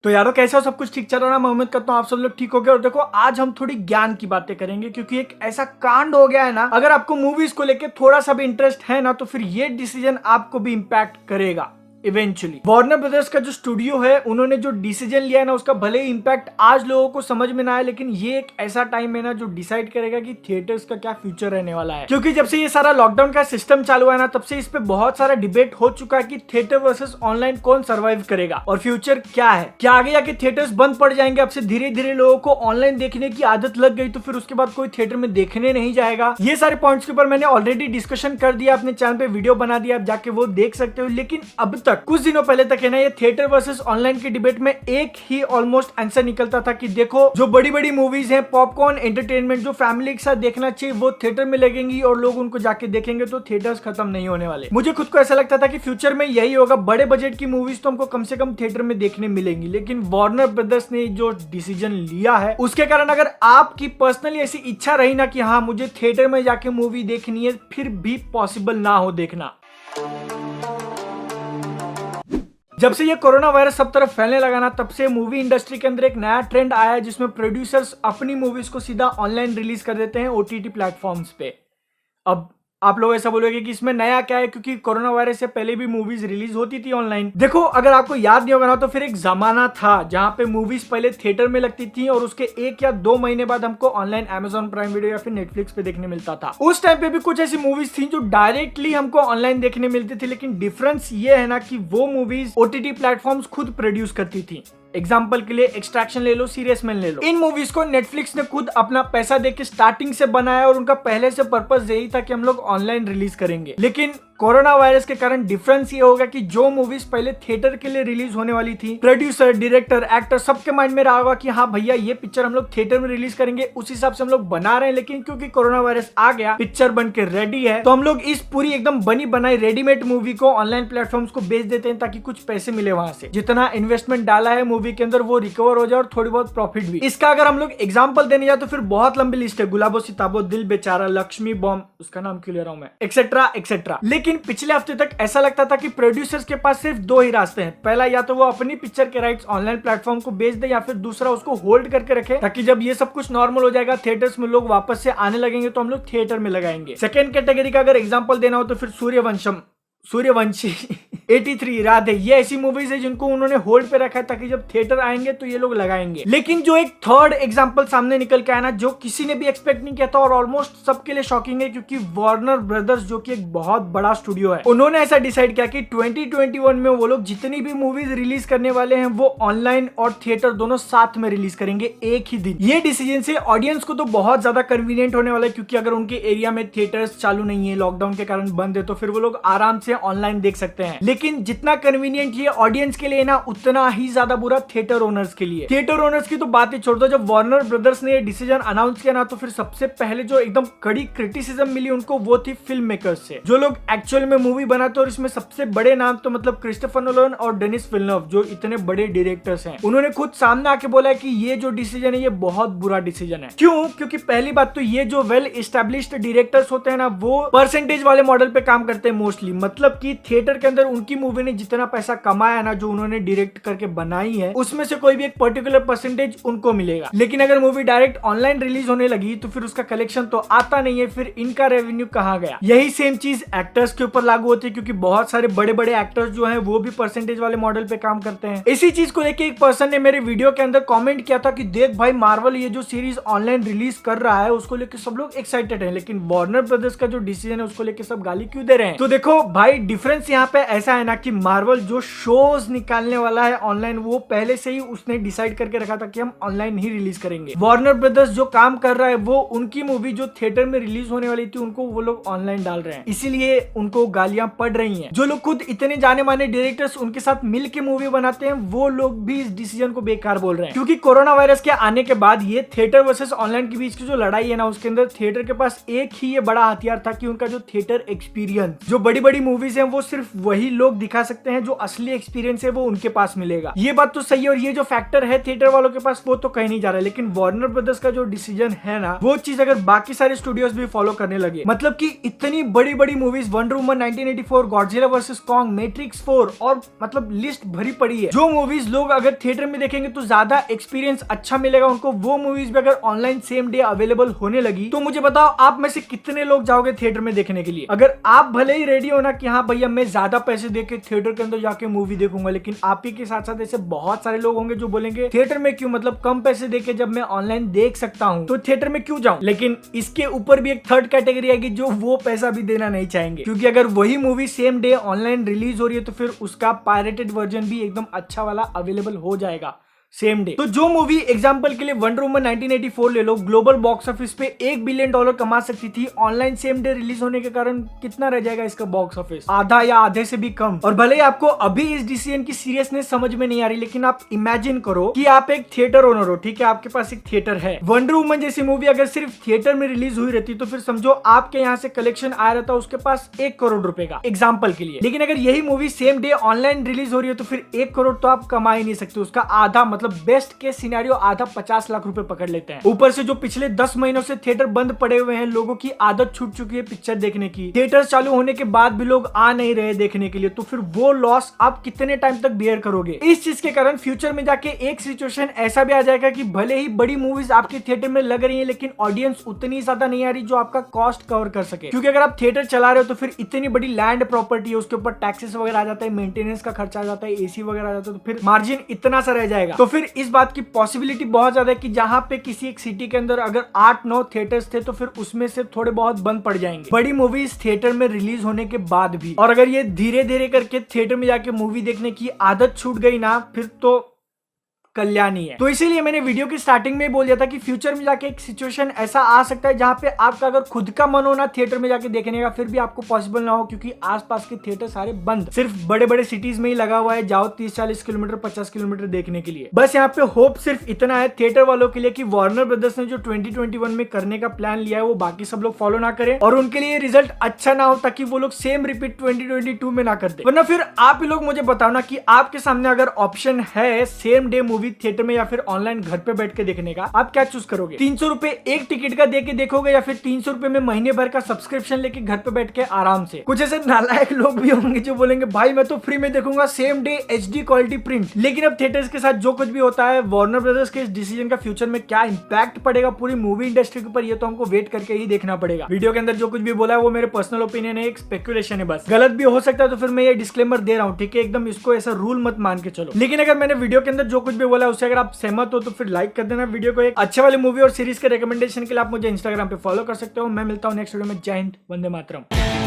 तो यारों कैसा हो, सब कुछ ठीक चल रहा है। मैं उम्मीद करता हूँ आप सब लोग ठीक हो गए। और देखो आज हम थोड़ी ज्ञान की बातें करेंगे क्योंकि एक ऐसा कांड हो गया है ना, अगर आपको मूवीज को लेके थोड़ा सा भी इंटरेस्ट है ना तो फिर ये डिसीजन आपको भी इम्पैक्ट करेगा इवेंचुअली। वार्नर ब्रदर्स का जो स्टूडियो है उन्होंने जो डिसीजन लिया है ना उसका भले ही इम्पैक्ट आज लोगों को समझ में ना आए, लेकिन ये एक ऐसा टाइम है ना जो डिसाइड करेगा कि थिएटर्स का क्या फ्यूचर रहने वाला है। क्योंकि जब से ये सारा लॉकडाउन का सिस्टम चालू हुआ है ना तब से इस पे बहुत सारा डिबेट हो चुका है कि थिएटर वर्सेस ऑनलाइन कौन सर्वाइव करेगा और फ्यूचर क्या है। क्या आगे जाके थिएटर्स बंद पड़ जाएंगे, अब से धीरे धीरे लोगों को ऑनलाइन देखने की आदत लग गई तो फिर उसके बाद कोई थिएटर में देखने नहीं जाएगा। ये सारे पॉइंट्स के ऊपर मैंने ऑलरेडी डिस्कशन कर दिया, अपने चैनल पे वीडियो बना दिया, आप जाके वो देख सकते हो। लेकिन अब तक कुछ दिनों पहले तक है ना ये थिएटर वर्सेस ऑनलाइन की डिबेट में एक ही ऑलमोस्ट आंसर निकलता था कि देखो जो बड़ी बड़ी मूवीज हैं, पॉपकॉर्न एंटरटेनमेंट जो फैमिली के साथ देखना चाहिए वो थिएटर में लगेंगी और लोग उनको जाके देखेंगे, तो थिएटर्स खत्म नहीं होने वाले। मुझे खुद को ऐसा लगता था कि फ्यूचर में यही होगा, बड़े बजट की मूवीज तो हमको कम से कम थिएटर में देखने मिलेंगी। लेकिन वार्नर ब्रदर्स ने जो डिसीजन लिया है उसके कारण अगर आपकी पर्सनली ऐसी इच्छा रही ना कि हाँ मुझे थिएटर में जाके मूवी देखनी है, फिर भी पॉसिबल ना हो देखना। जब से ये कोरोना वायरस सब तरफ फैलने लगा ना तब से मूवी इंडस्ट्री के अंदर एक नया ट्रेंड आया है जिसमें प्रोड्यूसर्स अपनी मूवीज को सीधा ऑनलाइन रिलीज कर देते हैं ओटीटी प्लेटफॉर्म्स पे। अब आप लोग ऐसा बोलोगे कि इसमें नया क्या है, क्योंकि कोरोना वायरस से पहले भी मूवीज रिलीज होती थी ऑनलाइन। देखो अगर आपको याद नहीं होगा ना तो फिर एक जमाना था जहां पे मूवीज पहले थिएटर में लगती थी और उसके 1 या 2 महीने बाद हमको ऑनलाइन Amazon प्राइम वीडियो या फिर नेटफ्लिक्स पे देखने मिलता था। उस टाइम पे भी कुछ ऐसी मूवीज थी जो डायरेक्टली हमको ऑनलाइन देखने मिलती थी, लेकिन डिफरेंस ये है ना कि वो मूवीज ओटीटी प्लेटफॉर्म्स खुद प्रोड्यूस करती थी। एग्जाम्पल के लिए एक्सट्रैक्शन ले लो, सीरियस मैन ले लो। इन मूवीज को नेटफ्लिक्स ने खुद अपना पैसा देके स्टार्टिंग से बनाया और उनका पहले से पर्पस यही था कि हम लोग ऑनलाइन रिलीज करेंगे। लेकिन कोरोना वायरस के कारण डिफरेंस ये होगा कि जो मूवीज पहले थिएटर के लिए रिलीज होने वाली थी, प्रोड्यूसर, डायरेक्टर, एक्टर सबके माइंड में रहा होगा कि हाँ भैया ये पिक्चर हम लोग थिएटर में रिलीज करेंगे, उस हिसाब से हम लोग बना रहे हैं। लेकिन क्योंकि कोरोना वायरस आ गया, पिक्चर बन के रेडी है, तो हम लोग इस पूरी एकदम बनी बनाई रेडीमेड मूवी को ऑनलाइन प्लेटफॉर्म्स को बेच देते हैं ताकि कुछ पैसे मिले वहां से। जितना इन्वेस्टमेंट डाला है मूवी के अंदर वो रिकवर हो जाए और थोड़ी बहुत प्रॉफिट भी। इसका अगर हम लोग एग्जाम्पल देने जाए तो फिर बहुत लंबी लिस्ट है, गुलाबो सिताबो, दिल बेचारा, लक्ष्मी बॉम्ब, उसका नाम क्यों ले रहा हूं मैं, एक्सेट्रा एक्सेट्रा। लेकिन पिछले हफ्ते तक ऐसा लगता था कि प्रोड्यूसर्स के पास सिर्फ 2 ही रास्ते हैं। पहला, या तो वो अपनी पिक्चर के राइट्स ऑनलाइन प्लेटफॉर्म को बेच दे, या फिर दूसरा उसको होल्ड करके रखे ताकि जब ये सब कुछ नॉर्मल हो जाएगा, थिएटर्स में लोग वापस से आने लगेंगे तो हम लोग थिएटर में लगाएंगे। सेकंड कैटेगरी का अगर एग्जांपल देना हो तो फिर सूर्यवंशी 83, राधे, ये ऐसी मूवीज है जिनको उन्होंने होल्ड पे रखा है ताकि जब थिएटर आएंगे तो ये लोग लगाएंगे। लेकिन जो एक थर्ड एग्जांपल सामने निकल के आया ना, जो किसी ने भी एक्सपेक्ट नहीं किया था और ऑलमोस्ट सबके लिए शॉकिंग है, क्योंकि वार्नर ब्रदर्स जो कि एक बहुत बड़ा स्टूडियो है, उन्होंने ऐसा डिसाइड किया कि 2021 में वो लोग जितनी भी मूवीज रिलीज करने वाले हैं वो ऑनलाइन और थिएटर दोनों साथ में रिलीज करेंगे एक ही दिन। ये डिसीजन से ऑडियंस को तो बहुत ज्यादा कन्वीनियंट होने वाला है, क्योंकि अगर उनके एरिया में थिएटर्स चालू नहीं है, लॉकडाउन के कारण बंद है, तो फिर वो लोग आराम से ऑनलाइन देख सकते हैं। लेकिन जितना कन्वीनियंट ये ऑडियंस के लिए ना, उतना ही ज्यादा बुरा थिएटर ओनर्स के लिए। थिएटर ओनर्स की तो बात ही छोड़ दो, जब वार्नर ब्रदर्स ने ये डिसीजन अनाउंस किया ना तो फिर सबसे पहले जो एकदम कड़ी क्रिटिसिज्म मिली उनको वो थी फिल्म मेकर्स से, जो लोग एक्चुअल में मूवी बनाते। और इसमें सबसे बड़े नाम तो मतलब क्रिस्टोफर नोलन और डेनिस विल्नव, जो इतने बड़े डायरेक्टर्स हैं, उन्होंने खुद सामने आके बोला है कि ये जो डिसीजन है ये बहुत बुरा डिसीजन है। क्यों? क्योंकि पहली बात तो ये जो वेल एस्टेब्लिश्ड डायरेक्टर्स होते हैं ना वो परसेंटेज वाले मॉडल पे काम करते हैं मोस्टली। मतलब कि थिएटर के अंदर उनकी मूवी ने जितना पैसा कमाया ना, जो उन्होंने डायरेक्ट करके बनाई है, उसमें से कोई भी एक पर्टिकुलर परसेंटेज उनको मिलेगा। लेकिन अगर मूवी डायरेक्ट ऑनलाइन रिलीज होने लगी तो फिर उसका कलेक्शन तो आता नहीं है, फिर इनका रेवेन्यू कहाँ गया। यही सेम चीज एक्टर्स के ऊपर लागू होती है, क्योंकि बहुत सारे बड़े बड़े एक्टर्स जो हैं वो भी परसेंटेज वाले मॉडल पे काम करते हैं। इसी चीज को लेके एक पर्सन ने मेरे वीडियो के अंदर कॉमेंट किया था कि देख भाई, मार्वल ये जो सीरीज ऑनलाइन रिलीज कर रहा है उसको लेके सब लोग एक्साइटेड है, लेकिन वार्नर ब्रदर्स का जो डिसीजन है उसको लेके सब गाली क्यों दे रहे हैं। तो देखो भाई, डिफरेंस यहाँ पे ऐसा है ना कि मार्वल जो शोज निकालने वाला है ऑनलाइन, वो पहले से ही उसने डिसाइड करके रखा था कि हम ऑनलाइन ही रिलीज करेंगे। वार्नर ब्रदर्स जो काम कर रहा है वो उनकी मूवी जो थिएटर में रिलीज होने वाली थी उनको वो लोग ऑनलाइन डाल रहे हैं, इसीलिए उनको गालियां पड़ रही हैं। जो लोग खुद इतने जाने माने डायरेक्टर्स उनके साथ मिल के मूवी बनाते हैं वो लोग भी इस डिसीजन को बेकार बोल रहे हैं, क्योंकि कोरोना वायरस के आने के बाद ये थिएटर वर्सेस ऑनलाइन के बीच की जो लड़ाई है ना, उसके अंदर थिएटर के पास एक ही ये बड़ा हथियार था कि उनका जो थिएटर एक्सपीरियंस, जो बड़ी बड़ी मूवीज हैं वो सिर्फ वही लोग दिखा सकते हैं जो असली एक्सपीरियंस है वो उनके पास मिलेगा। ये बात तो सही है और ये जो फैक्टर है थिएटर वालों के पास वो तो कहीं नहीं जा रहा है। लेकिन वार्नर ब्रदर्स का जो डिसीजन है ना, वो चीज अगर बाकी सारे स्टूडियोज भी फॉलो करने लगे, मतलब कि इतनी बड़ी बड़ी movies wonder woman 1984, Godzilla versus Kong, matrix 4 और मतलब लिस्ट भरी पड़ी है। जो मूवीज लोग अगर थिएटर में देखेंगे तो ज्यादा एक्सपीरियंस अच्छा मिलेगा उनको, वो मूवीज भी अगर ऑनलाइन सेम डे अवेलेबल होने लगी तो मुझे बताओ आप में से कितने लोग जाओगे थिएटर में देखने के लिए। अगर आप भले ही रेडी हो ना कि हाँ भैया मैं ज्यादा पैसे देके थिएटर के अंदर जाके मूवी देखूंगा, लेकिन आप ही के साथ साथ ऐसे बहुत सारे लोग होंगे जो बोलेंगे थिएटर में क्यों, मतलब कम पैसे देके जब मैं ऑनलाइन देख सकता हूँ तो थिएटर में क्यों जाऊं। लेकिन इसके ऊपर भी एक थर्ड कैटेगरी आएगी जो वो पैसा भी देना नहीं चाहेंगे, क्योंकि अगर वही movie same day online release हो रही है तो फिर उसका पायरेटेड वर्जन भी एकदम अच्छा वाला अवेलेबल हो जाएगा सेम डे। तो जो मूवी एग्जांपल के लिए वंडर वुमन 1984 ले लो, ग्लोबल बॉक्स ऑफिस पे $1 बिलियन कमा सकती थी, ऑनलाइन सेम डे रिलीज होने के कारण कितना रह जाएगा इसका बॉक्स ऑफिस, आधा या आधे से भी कम। और भले ही आपको अभी इस डिसीजन की सीरियसनेस समझ में नहीं आ रही, लेकिन आप इमेजिन करो कि आप एक थिएटर ओनर हो, ठीक है, आपके पास एक थिएटर है। वंडर वुमन जैसी मूवी अगर सिर्फ थिएटर में रिलीज हुई रहती तो फिर समझो आपके यहाँ से कलेक्शन आ रहा था उसके पास 1 करोड़ रुपए का एग्जाम्पल के लिए। लेकिन अगर यही movie same day online release हो रही है तो फिर 1 करोड़ तो आप कमा ही नहीं सकते, उसका आधा, मतलब बेस्ट के सिनेरियो आधा 50 लाख रुपए पकड़ लेते हैं। ऊपर से जो पिछले 10 महीनों से थिएटर बंद पड़े हुए हैं, लोगों की आदत छूट चुकी है पिक्चर देखने की, थिएटर चालू होने के बाद भी लोग आ नहीं रहे देखने के लिए, तो फिर वो लॉस आप कितने टाइम तक बियर करोगे। इस चीज के कारण फ्यूचर में जाके एक सिचुएशन ऐसा भी आ जाएगा कि भले ही बड़ी मूवीज आपके थिएटर में लग रही है लेकिन ऑडियंस उतनी ज्यादा नहीं आ रही जो आपका कॉस्ट कवर कर सके, क्योंकि अगर आप थिएटर चला रहे हो तो फिर इतनी बड़ी लैंड प्रॉपर्टी है, उसके ऊपर टैक्सेस वगैरह आ जाता है, मेंटेनेंस का खर्चा आ जाता है, एसी वगैरह आ जाता है, तो फिर मार्जिन इतना सा रह जाएगा। तो फिर इस बात की पॉसिबिलिटी बहुत ज्यादा है कि जहां पे किसी एक सिटी के अंदर अगर 8-9 थिएटर्स थे तो फिर उसमें से थोड़े बहुत बंद पड़ जाएंगे बड़ी मूवीज थिएटर में रिलीज होने के बाद भी। और अगर ये धीरे धीरे करके थिएटर में जाके मूवी देखने की आदत छूट गई ना, फिर तो कल्याणी है। तो इसीलिए मैंने वीडियो की स्टार्टिंग में बोल दिया था कि फ्यूचर में जाके एक सिचुएशन ऐसा आ सकता है जहां पे आपका अगर खुद का मन हो ना थिएटर में जाके देखने का, फिर भी आपको पॉसिबल ना हो, क्योंकि आसपास के थिएटर सारे बंद, सिर्फ बड़े बड़े सिटीज में ही लगा हुआ है, जाओ 30-40 किलोमीटर 50 किलोमीटर देखने के लिए। बस यहाँ पे होप सिर्फ इतना है थिएटर वालों के लिए कि वार्नर ब्रदर्स ने जो 2021 में करने का प्लान लिया है वो बाकी सब लोग फॉलो ना करें और उनके लिए रिजल्ट अच्छा ना हो, ताकि वो लोग सेम रिपीट 2022 में ना कर दे। वरना फिर आप ही लोग मुझे बताओ ना कि आपके सामने अगर ऑप्शन है सेम डे मूवी थिएटर में या फिर ऑनलाइन घर पे बैठ के देखने का, आप क्या चूज करोगे? 300 रुपए एक टिकट का दे के देखोगे या फिर 300 रुपए में महीने भर का सब्सक्रिप्शन लेके घर पे बैठ के आराम से? कुछ ऐसे नालायक लोग भी होंगे जो बोलेंगे भाई मैं तो फ्री में देखूंगा same day HD quality print. लेकिन अब थिएटर्स के साथ जो कुछ भी होता है, वार्नर ब्रदर्स के इस डिसीजन का फ्यूचर में क्या इंपैक्ट पड़ेगा पूरी मूवी इंडस्ट्री के ऊपर, ये तो हमको वेट करके ही देखना पड़ेगा। वीडियो के अंदर जो कुछ भी बोला है वो मेरे पर्सनल ओपिनियन है, एक स्पेकुलेशन है, बस गलत भी हो सकता है, तो फिर मैं ये डिस्क्लेमर दे रहा हूँ, ठीक है, एकदम इसको ऐसा रूल मत मान के चलो। लेकिन अगर मैंने वीडियो के अंदर जो कुछ भी बोला है उससे अगर आप सहमत हो तो फिर लाइक कर देना वीडियो को। एक अच्छे वाली मूवी और सीरीज के रिकमेंडेशन के लिए आप मुझे इंस्टाग्राम पे फॉलो कर सकते हो। मैं मिलता हूँ नेक्स्ट वीडियो में। जय हिंद, वंदे मातरम।